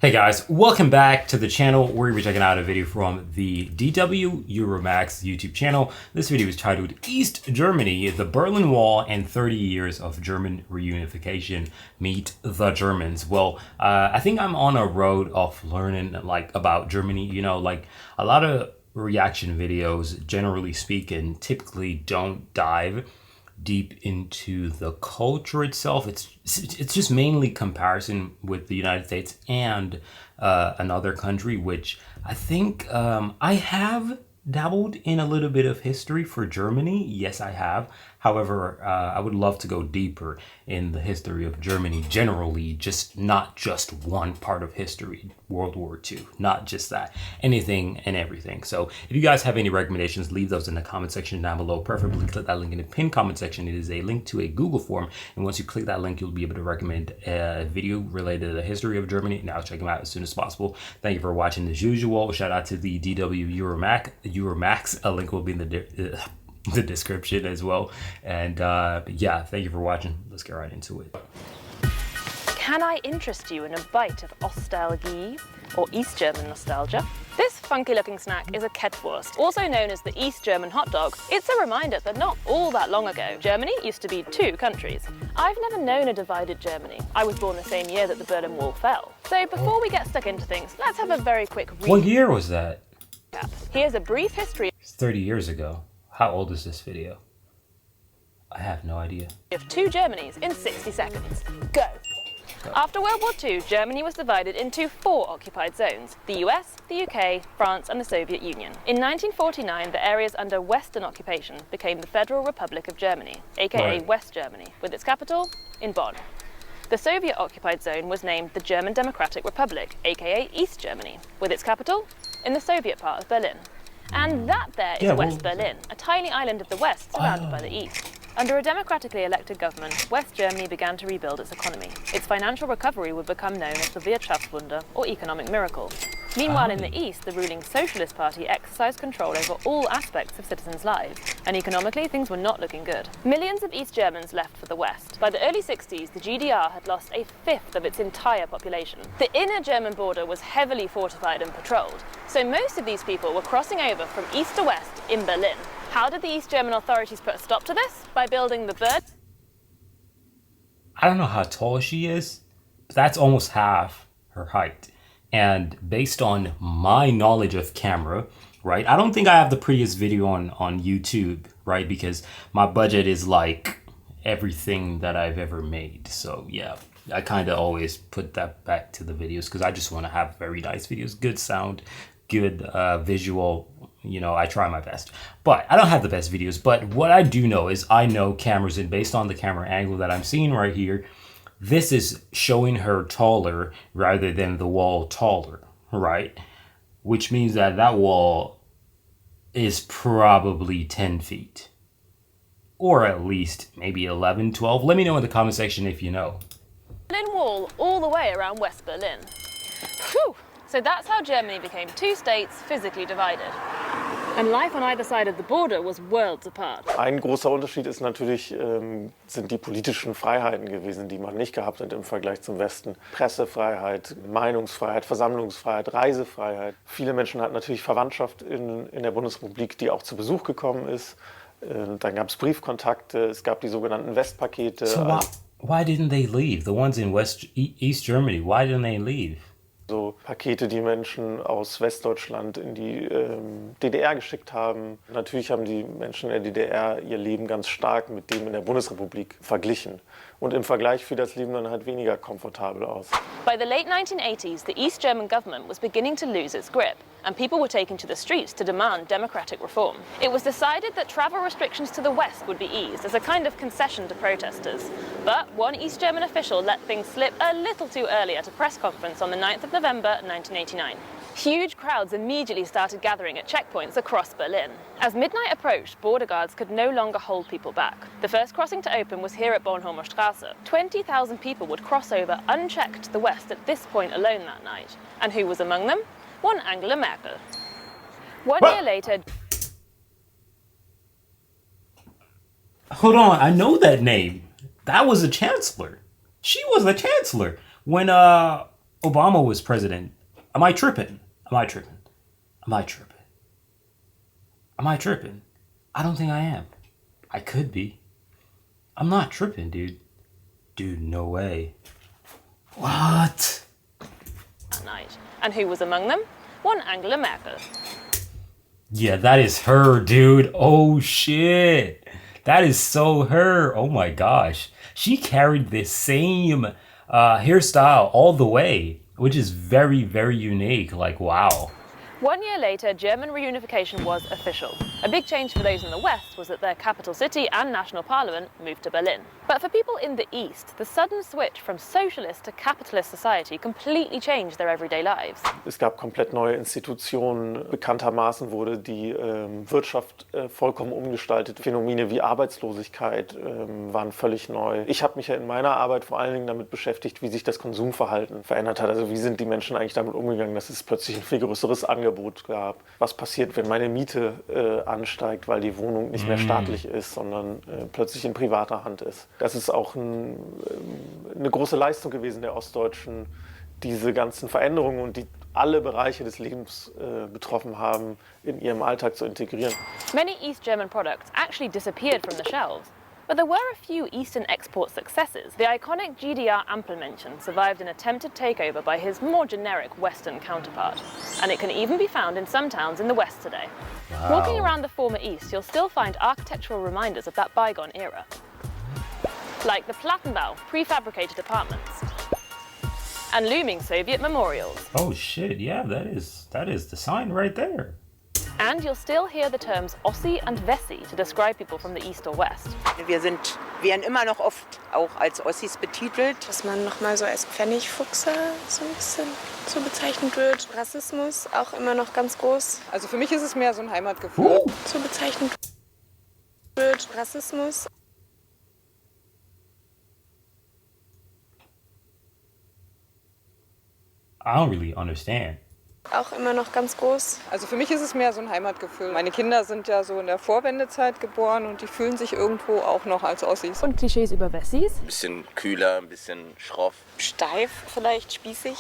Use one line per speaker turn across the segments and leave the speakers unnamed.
Hey guys, welcome back to the channel. We're going to be checking out a video from the DW Euromax YouTube channel. This video is titled East Germany, the Berlin Wall and 30 Years of German Reunification Meet the Germans. Well, I think I'm on a road of learning about Germany. You know, like a lot of reaction videos, generally speaking, typically don't dive deep into the culture itself. It's just mainly comparison with the United States and another country, which I think I have dabbled in a little bit of history for Germany. Yes, I have. However, I would love to go deeper in the history of Germany generally, just not just one part of history, World War II, not just that, anything and everything. So if you guys have any recommendations, leave those in the comment section down below. Preferably click that link in the pinned comment section. It is a link to a Google form. And once you click that link, you'll be able to recommend a video related to the history of Germany. And I'll check them out as soon as possible. Thank you for watching as usual. Shout out to the DW Euromax. A link will be in the description as well. And yeah, thank you for watching. Let's get right into it.
Can I interest you in a bite of Ostalgie, or East German nostalgia? This funky-looking snack is a Kettwurst, also known as the East German hot dog. It's a reminder that not all that long ago, Germany used to be two countries. I've never known a divided Germany. I was born the same year that the Berlin Wall fell. So before we get stuck into things, let's have a very quick recap.
What year was that?
Here's a brief history.
It's 30 years ago. How old is this video? I have no idea.
Of two Germanys in 60 seconds. Go! After World War II, Germany was divided into 4 occupied zones: the US, the UK, France and the Soviet Union. In 1949, the areas under Western occupation became the Federal Republic of Germany, aka West Germany, with its capital in Bonn. The Soviet-occupied zone was named the German Democratic Republic, aka East Germany, with its capital in the Soviet part of Berlin. And that there is West Berlin, a tiny island of the west surrounded by the east. Under a democratically elected government, West Germany began to rebuild its economy. Its financial recovery would become known as the Wirtschaftswunder, or economic miracle. Meanwhile, in the east, the ruling Socialist Party exercised control over all aspects of citizens' lives, and economically, things were not looking good. Millions of East Germans left for the West. By the early 60s, the GDR had lost a fifth of its entire population. The inner German border was heavily fortified and patrolled, so most of these people were crossing over from east to west in Berlin. How did the East German authorities put a stop to this? By building the bird.
I don't know how tall she is, but that's almost half her height. And based on my knowledge of camera, right, I don't think I have the prettiest video on YouTube, right, because my budget is like everything that I've ever made. So yeah, I kind of always put that back to the videos because I just want to have very nice videos, good sound, good visual. You know, I try my best, but I don't have the best videos. But what I do know is I know cameras, and based on the camera angle that I'm seeing right here, this is showing her taller rather than the wall taller, right? Which means that that wall is probably 10 feet or at least maybe 11, 12. Let me know in the comment section if you know.
Berlin Wall all the way around West Berlin. Whew. So that's how Germany became two states physically divided. And life on either side of the border was worlds apart.
Ein großer Unterschied ist natürlich, sind die politischen Freiheiten gewesen, die man nicht gehabt hat im Vergleich zum Westen. Pressefreiheit, Meinungsfreiheit, Versammlungsfreiheit, Reisefreiheit. Viele Menschen hatten natürlich Verwandtschaft in der Bundesrepublik, die auch zu Besuch gekommen ist. Dann gab es Briefkontakte, es gab die sogenannten Westpakete.
So why didn't they leave? The ones in East Germany, why didn't they leave?
So Pakete, die Menschen aus Westdeutschland in die DDR geschickt haben. Natürlich haben die Menschen in der DDR ihr Leben ganz stark mit dem in der Bundesrepublik verglichen. Und im Vergleich fiel das Leben dann halt weniger komfortabel aus.
By the late 1980s, the East German government was beginning to lose its grip, and people were taking to the streets to demand democratic reform. It was decided that travel restrictions to the west would be eased as a kind of concession to protesters. But one East German official let things slip a little too early at a press conference on the 9th of November 1989. Huge crowds immediately started gathering at checkpoints across Berlin. As midnight approached, border guards could no longer hold people back. The first crossing to open was here at Bornholmer Straße. 20,000 people would cross over unchecked to the west at this point alone that night. And who was among them? One Angela Merkel. One year later...
Hold on, I know that name. That was a chancellor. She was a chancellor when Obama was president. Am I tripping? Am I tripping? Am I tripping? Am I tripping? I don't think I am. I could be. I'm not tripping, dude. Dude, no way. What?
That night. And who was among them? One Angela Merkel.
Yeah, that is her, dude. Oh, shit. That is so her. Oh, my gosh. She carried the same hairstyle all the way, which is very, very unique. Like, wow.
1 year later, German reunification was official. A big change for those in the West was that their capital city and national parliament moved to Berlin. But for people in the East, the sudden switch from socialist to capitalist society completely changed their everyday lives.
Es gab komplett neue Institutionen. Bekanntermaßen wurde die Wirtschaft vollkommen umgestaltet. Phänomene wie Arbeitslosigkeit waren völlig neu. Ich habe mich ja in meiner Arbeit vor allen Dingen damit beschäftigt, wie sich das Konsumverhalten verändert hat. Also wie sind die Menschen eigentlich damit umgegangen, dass es plötzlich ein viel größeres Angebot gab. Was passiert, wenn meine Miete ansteigt, weil die Wohnung nicht mehr staatlich ist, sondern plötzlich in privater Hand ist. Das ist auch eine große Leistung gewesen der Ostdeutschen, diese ganzen Veränderungen und die alle Bereiche des Lebens betroffen haben, in ihrem Alltag zu integrieren.
Many East German products actually disappeared from the shelves. But there were a few Eastern export successes. The iconic GDR Ampelmännchen survived an attempted takeover by his more generic Western counterpart. And it can even be found in some towns in the West today.
Wow.
Walking around the former East, you'll still find architectural reminders of that bygone era. Like the Plattenbau, prefabricated apartments. And looming Soviet memorials.
Oh, shit. Yeah, that is the sign right there.
And you'll still hear the terms Ossi and Wessi to describe people from the East or West.
Wir werden immer noch oft auch als Ossis betitelt.
Dass man noch mal so als Pfennigfuchser so ein bisschen so bezeichnet wird. Rassismus auch immer noch ganz groß.
Also für mich ist es mehr so ein Heimatgefühl.
So bezeichnet wird. Rassismus.
I don't really understand.
Auch immer noch ganz groß.
Also für mich ist es mehr so ein Heimatgefühl. Meine Kinder sind ja so in der Vorwendezeit geboren und die fühlen sich irgendwo auch noch als Ossis.
Und Klischees über Wessis?
Ein bisschen kühler, ein bisschen schroff.
Steif, vielleicht spießig.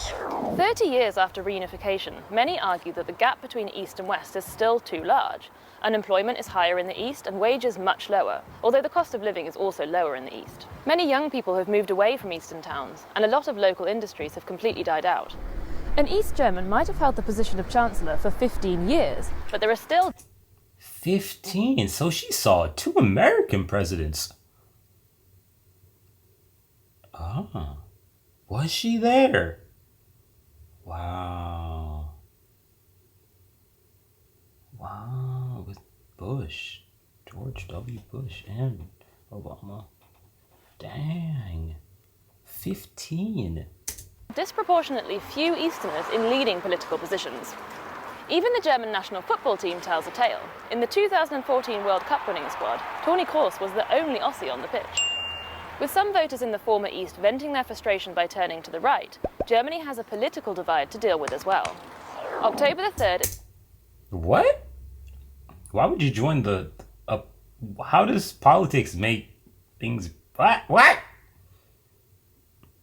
30 years after reunification, many argue that the gap between East and West is still too large. Unemployment is higher in the East and wages much lower, although the cost of living is also lower in the East. Many young people have moved away from Eastern towns, and a lot of local industries have completely died out. An East German might have held the position of Chancellor for 15 years, but there are still
15. So she saw 2 American presidents. Ah, was she there? Wow. Wow, with Bush, George W. Bush and Obama. Dang. 15.
disproportionately few Easterners in leading political positions. Even the German national football team tells a tale. In the 2014 World Cup winning squad, Toni Kroos was the only Aussie on the pitch. With some voters in the former East venting their frustration by turning to the right, Germany has a political divide to deal with as well. October the 3rd...
What? Why would you join the... how does politics make things... What?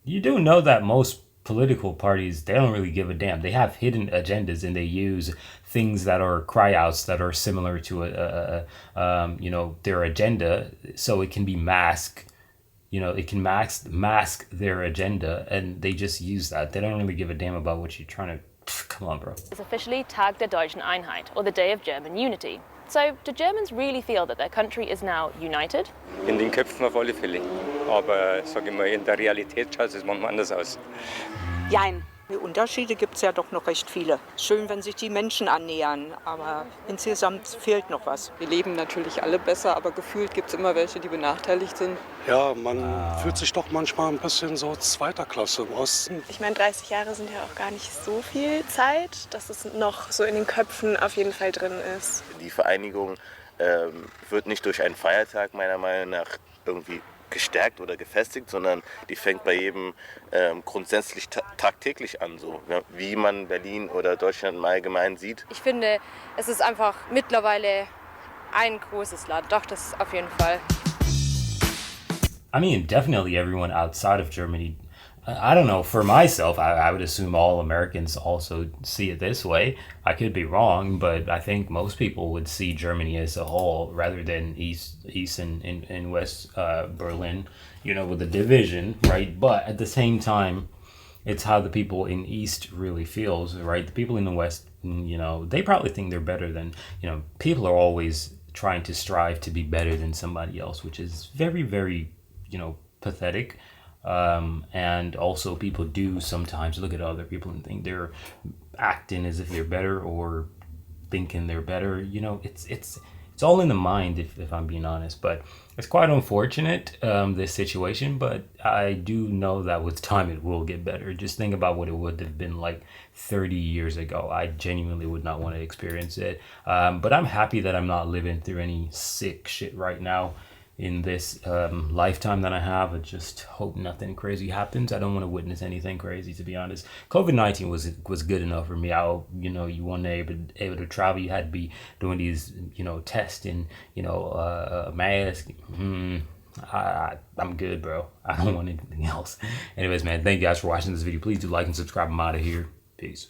You do know that most political parties, they don't really give a damn. They have hidden agendas and they use things that are cryouts that are similar to their agenda, so it can be masked. It can mask their agenda, and they just use that. They don't really give a damn about what you're trying to... Come on, bro.
...is officially Tag der Deutschen Einheit, or the Day of German Unity. So, do Germans really feel that their country is now united?
In den Köpfen auf alle Fälle. Aber, sage ich mal, in der Realität schaut es manchmal anders aus.
Jein. Die Unterschiede gibt es ja doch noch recht viele. Schön, wenn sich die Menschen annähern, aber insgesamt fehlt noch was.
Wir leben natürlich alle besser, aber gefühlt gibt es immer welche, die benachteiligt sind.
Ja, man fühlt sich doch manchmal ein bisschen so zweiter Klasse im Osten.
Ich meine, 30 Jahre sind ja auch gar nicht so viel Zeit, dass es noch so in den Köpfen auf jeden Fall drin ist.
Die Vereinigung wird nicht durch einen Feiertag meiner Meinung nach irgendwie gestärkt oder gefestigt, sondern die fängt bei jedem grundsätzlich tagtäglich an, so wie man Berlin oder Deutschland im Allgemeinen sieht.
Ich finde, es ist einfach mittlerweile ein großes Land, doch das auf jeden Fall.
I mean, definitely everyone outside of Germany I don't know. For myself, I would assume all Americans also see it this way. I could be wrong, but I think most people would see Germany as a whole rather than East and West Berlin, you know, with the division, right? But at the same time, it's how the people in East really feels, right? The people in the West, you know, they probably think they're better than, you know, people are always trying to strive to be better than somebody else, which is very, very, you know, pathetic. And also people do sometimes look at other people and think they're acting as if they're better or thinking they're better. You know, it's all in the mind, if I'm being honest. But it's quite unfortunate, this situation, but I do know that with time it will get better. Just think about what it would have been like 30 years ago. I genuinely would not want to experience it. But I'm happy that I'm not living through any sick shit right now in this lifetime that I have. I just hope nothing crazy happens. I don't want to witness anything crazy, to be honest. COVID-19 was good enough for me. You know, you weren't able to travel. You had to be doing these, you know, testing, you know, a mask. I'm good, bro. I don't want anything else. Anyways, man, thank you guys for watching this video. Please do like and subscribe. I'm out of here. Peace.